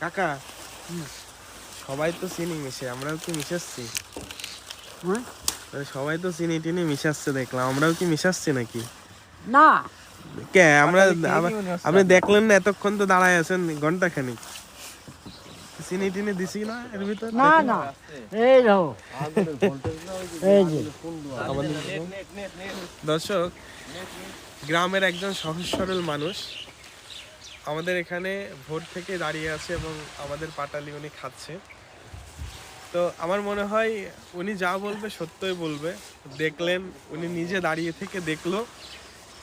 কাকা সবাই তো চিনি মিশে, আমরাও কি মিশাচ্ছি? সবাই তো চিনি টিনি মিশাচ্ছে দেখলাম, আমরাও কি মিশাচ্ছি নাকি? না কে আমরা আপনি দেখলেন না এতক্ষণ তো দাঁড়ায় আছেন ঘন্টা খানিক, চিনি টিনি দিছি না এর ভিতর? না না এই নাও এই যে দর্শক, গ্রামের একজন সহজ সরল মানুষ আমাদের এখানে ভোর থেকে দাঁড়িয়ে আছে এবং আমাদের পাটালি উনি খাচ্ছে। তো আমার মনে হয় উনি যা বলবে সত্যই বলবে। দেখলেন উনি নিজে দাঁড়িয়ে থেকে দেখলো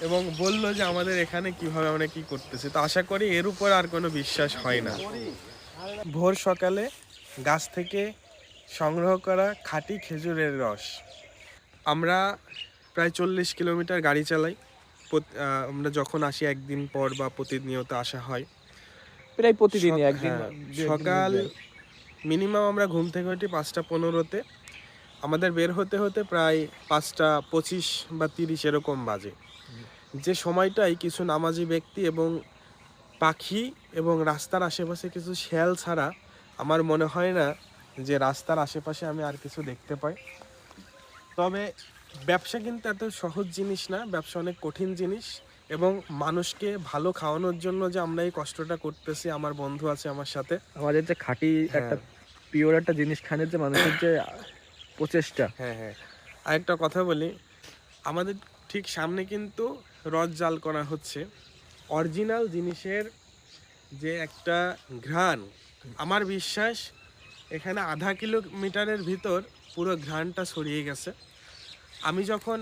এবং বলল যে আমাদের এখানে কিভাবে আমরা কি করতেছি। তো আশা করি এর উপর আর কোনো বিশ্বাস হয় না। ভোর সকালে গাছ থেকে সংগ্রহ করা খাঁটি খেজুরের রস। আমরা প্রায় 40 কিলোমিটার গাড়ি চালাই। আমরা যখন আসি একদিন পর বা প্রতিনিয়ত আসা হয়, প্রায় প্রতিদিনই একদিন সকাল মিনিমাম আমরা ঘুম থেকে উঠি 5:15-তে। আমাদের বের হতে হতে প্রায় 5:25 বা 30 এরকম বাজে। যে সময়টাই কিছু নামাজি ব্যক্তি এবং পাখি এবং রাস্তার আশেপাশে কিছু শেয়াল ছাড়া আমার মনে হয় না যে রাস্তার আশেপাশে আমি আর কিছু দেখতে পাই। তবে ব্যবসা কিন্তু এত সহজ জিনিস না, ব্যবসা অনেক কঠিন জিনিস এবং মানুষকে ভালো খাওয়ানোর জন্য যে আমরা এই কষ্টটা করতেছি, আমার বন্ধু আছে আমার সাথে, আমাদের যে খাঁটি একটা পিওর একটা জিনিস খানের যে মানুষের যে প্রচেষ্টা। হ্যাঁ, আরেকটা কথা বলি, আমাদের ঠিক সামনে কিন্তু রথ জাল করা হচ্ছে। অরিজিনাল জিনিসের যে একটা ঘ্রাণ, আমার বিশ্বাস এখানে আধা কিলোমিটারের ভিতর পুরো ঘ্রাণটা ছড়িয়ে গেছে। আমি যখন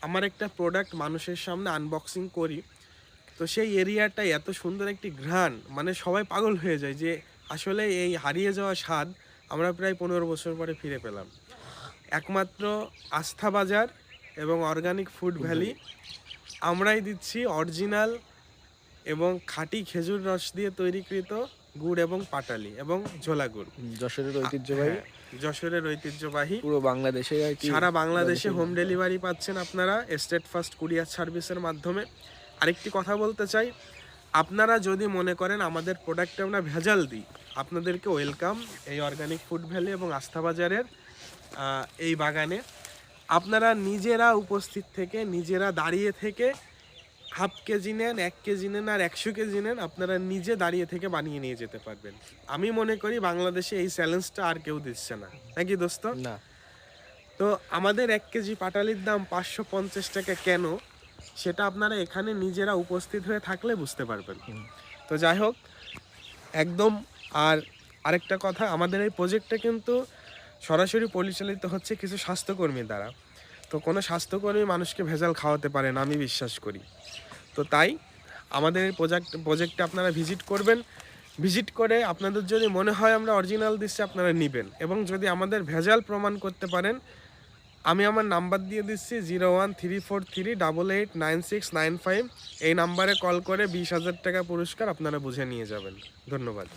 আমার একটা প্রোডাক্ট মানুষের সামনে আনবক্সিং করি, তো সেই এরিয়াটাই এত সুন্দর একটি ঘ্রাণ, মানে সবাই পাগল হয়ে যায় যে আসলে এই হারিয়ে যাওয়া স্বাদ আমরা প্রায় 15 বছর পরে ফিরে পেলাম। একমাত্র আস্থা বাজার এবং অর্গানিক ফুড ভ্যালি আমরাই দিচ্ছি অরিজিনাল এবং খাঁটি খেজুর রস দিয়ে তৈরিকৃত গুড় এবং পাটালি এবং ঝোলা গুড়। যশোরের ঐতিহ্যবাহী, যশোরের ঐতিহ্যবাহী, পুরো বাংলাদেশে সারা বাংলাদেশে হোম ডেলিভারি পাচ্ছেন আপনারা স্টেট ফার্স্ট কুরিয়ার সার্ভিসের মাধ্যমে। আরেকটি কথা বলতে চাই, আপনারা যদি মনে করেন আমাদের প্রোডাক্টে আমরা ভেজাল দিই, আপনাদেরকে ওয়েলকাম এই অর্গানিক ফুড ভ্যালি এবং আস্থা বাজারের এই বাগানে। আপনারা নিজেরা উপস্থিত থেকে, নিজেরা দাঁড়িয়ে থেকে হাফ কেজি নেন, 1 কেজি নেন আর 100 কেজি নেন, আপনারা নিজে দাঁড়িয়ে থেকে বানিয়ে নিয়ে যেতে পারবেন। আমি মনে করি বাংলাদেশে এই চ্যালেঞ্জটা আর কেউ দিচ্ছে না, নাকি দোস্ত? না। তো আমাদের 1 কেজি পাটালির দাম 550 টাকা কেন, সেটা আপনারা এখানে নিজেরা উপস্থিত হয়ে থাকলে বুঝতে পারবেন। তো যাই হোক, একদম। আর আরেকটা কথা, আমাদের এই প্রজেক্টটা কিন্তু সরাসরি পরিচালিত হচ্ছে কিছু স্বাস্থ্যকর্মীর দ্বারা। তো কোনো স্বাস্থ্যকর্মী মানুষকে ভেজাল খাওয়াতে পারে না, আমি বিশ্বাস করি। তো তাই আমাদের এই প্রজেক্টে আপনারা ভিজিট করবেন। ভিজিট করে আপনাদের যদি মনে হয় আমরা অরিজিনাল দিচ্ছি, আপনারা নেবেন। এবং যদি আমাদের ভেজাল প্রমাণ করতে পারেন, আমি আমার নাম্বার দিয়ে দিচ্ছি 01343889695। এই নাম্বারে কল করে 20,000 টাকা পুরস্কার আপনারা বুঝে নিয়ে যাবেন। ধন্যবাদ।